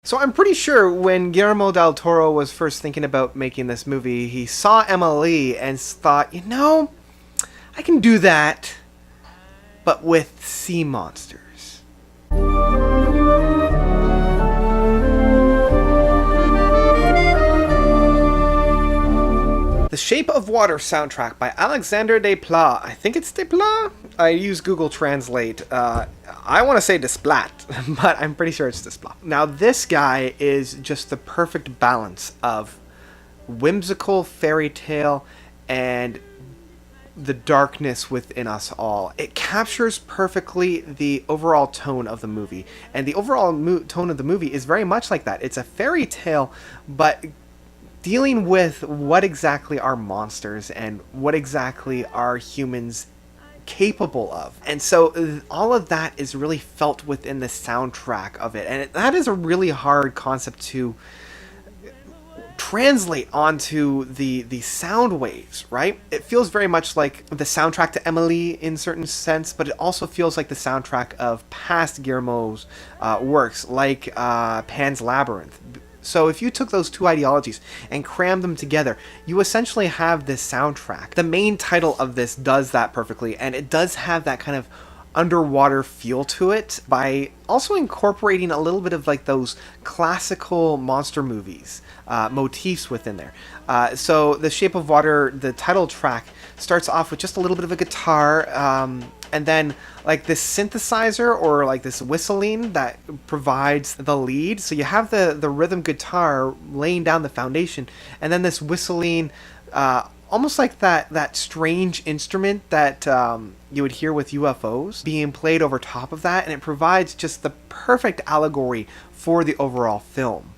So I'm pretty sure when Guillermo del Toro was first thinking about making this movie, he saw Emily and thought, I can do that, but with sea monsters. The Shape of Water soundtrack by Alexandre Desplat. I think it's Desplat? I use Google Translate. I want to say Desplat, but I'm pretty sure it's Desplat. Now, this guy is just the perfect balance of whimsical fairy tale and the darkness within us all. It captures perfectly the overall tone of the movie, and the overall tone of the movie is very much like that. It's a fairy tale, but dealing with what exactly are monsters and what exactly are humans capable of. And so all of that is really felt within the soundtrack of it. And that is a really hard concept to translate onto the sound waves, right? It feels very much like the soundtrack to Emily in certain sense, but it also feels like the soundtrack of past Guillermo's works, like Pan's Labyrinth. So if you took those two ideologies and crammed them together, you essentially have this soundtrack. The main title of this does that perfectly, and it does have that kind of underwater feel to it by also incorporating a little bit of like those classical monster movies motifs within there. So The Shape of Water, the title track, starts off with just a little bit of a guitar, and then like this synthesizer or like this whistling that provides the lead. So you have the rhythm guitar laying down the foundation, and then this whistling, almost like that strange instrument that you would hear with UFOs being played over top of that, and it provides just the perfect allegory for the overall film.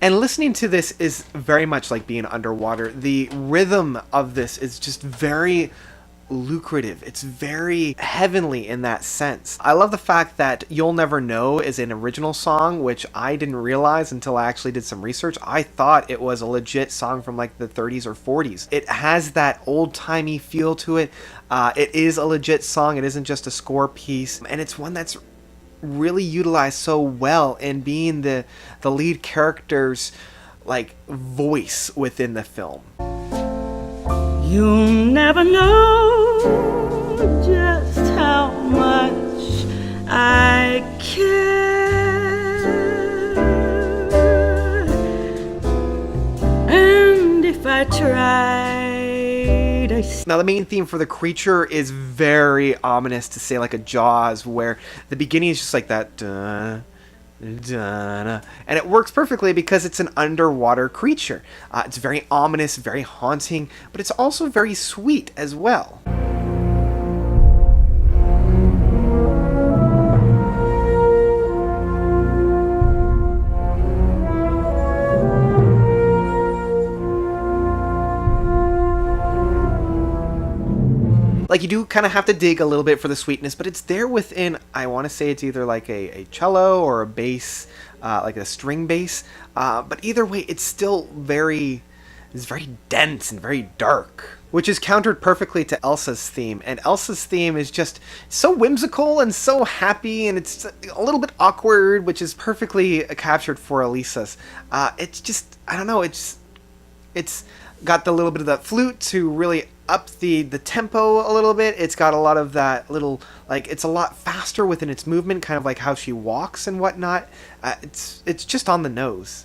And listening to this is very much like being underwater. The rhythm of this is just very lucrative. It's very heavenly in that sense. I love the fact that You'll Never Know is an original song, which I didn't realize until I actually did some research. I thought it was a legit song from like the 30s or 40s. It has that old-timey feel to it. It is a legit song. It isn't just a score piece. And it's one that's really utilized so well in being the lead character's like voice within the film. You'll never know just how much I care, and if I tried, Now the main theme for the creature is very ominous, to say like a Jaws, where the beginning is just like that duh, duh, and it works perfectly because it's an underwater creature. It's very ominous, very haunting, but it's also very sweet as well. Like, you do kind of have to dig a little bit for the sweetness, but it's there within, I want to say it's either like a cello or a bass, like a string bass. But either way, it's still it's very dense and very dark, which is countered perfectly to Elsa's theme. And Elsa's theme is just so whimsical and so happy, and it's a little bit awkward, which is perfectly captured for Elisa's. It's just, I don't know, it's got the little bit of that flute to really up the tempo a little bit. It's got a lot of that little, like, it's a lot faster within its movement, kind of like how she walks and whatnot. It's just on the nose.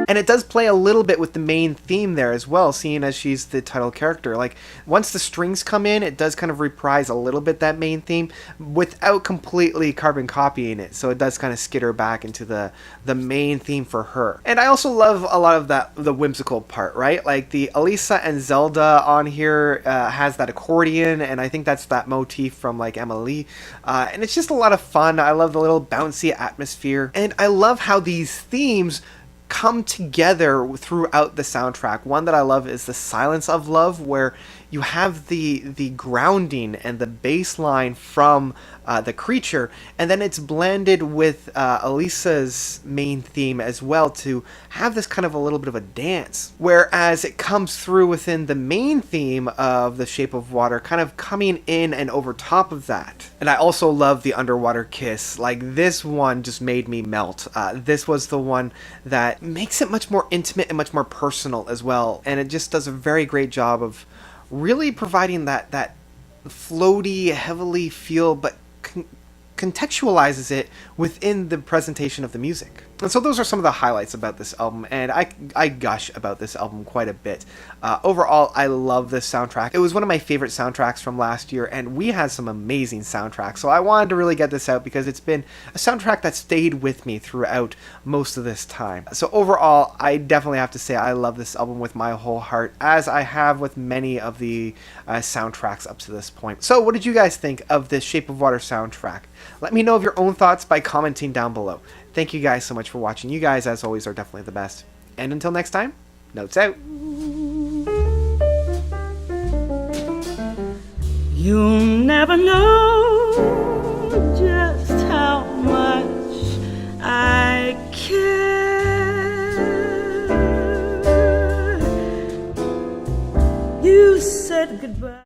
And it does play a little bit with the main theme there as well, seeing as she's the title character. Like, once the strings come in, it does kind of reprise a little bit that main theme without completely carbon copying it. So it does kind of skitter back into the main theme for her. And I also love a lot of the whimsical part, right? Like the Alisa and Zelda on here has that accordion, and I think that's that motif from like Emily. And it's just a lot of fun. I love the little bouncy atmosphere. And I love how these themes come together throughout the soundtrack. One that I love is the Silence of Love, where you have the grounding and the bass line from the creature, and then it's blended with Alisa's main theme as well to have this kind of a little bit of a dance, whereas it comes through within the main theme of The Shape of Water, kind of coming in and over top of that. And I also love the underwater kiss. Like, this one just made me melt. This was the one that makes it much more intimate and much more personal as well, and it just does a very great job of really providing that floaty, heavily feel, but contextualizes it within the presentation of the music. And so those are some of the highlights about this album, and I gush about this album quite a bit. Overall, I love this soundtrack. It was one of my favorite soundtracks from last year, and we had some amazing soundtracks, so I wanted to really get this out because it's been a soundtrack that stayed with me throughout most of this time. So overall, I definitely have to say I love this album with my whole heart, as I have with many of the soundtracks up to this point. So what did you guys think of this Shape of Water soundtrack? Let me know of your own thoughts by commenting down below. Thank you guys so much for watching. You guys, as always, are definitely the best. And until next time, notes out. You'll never know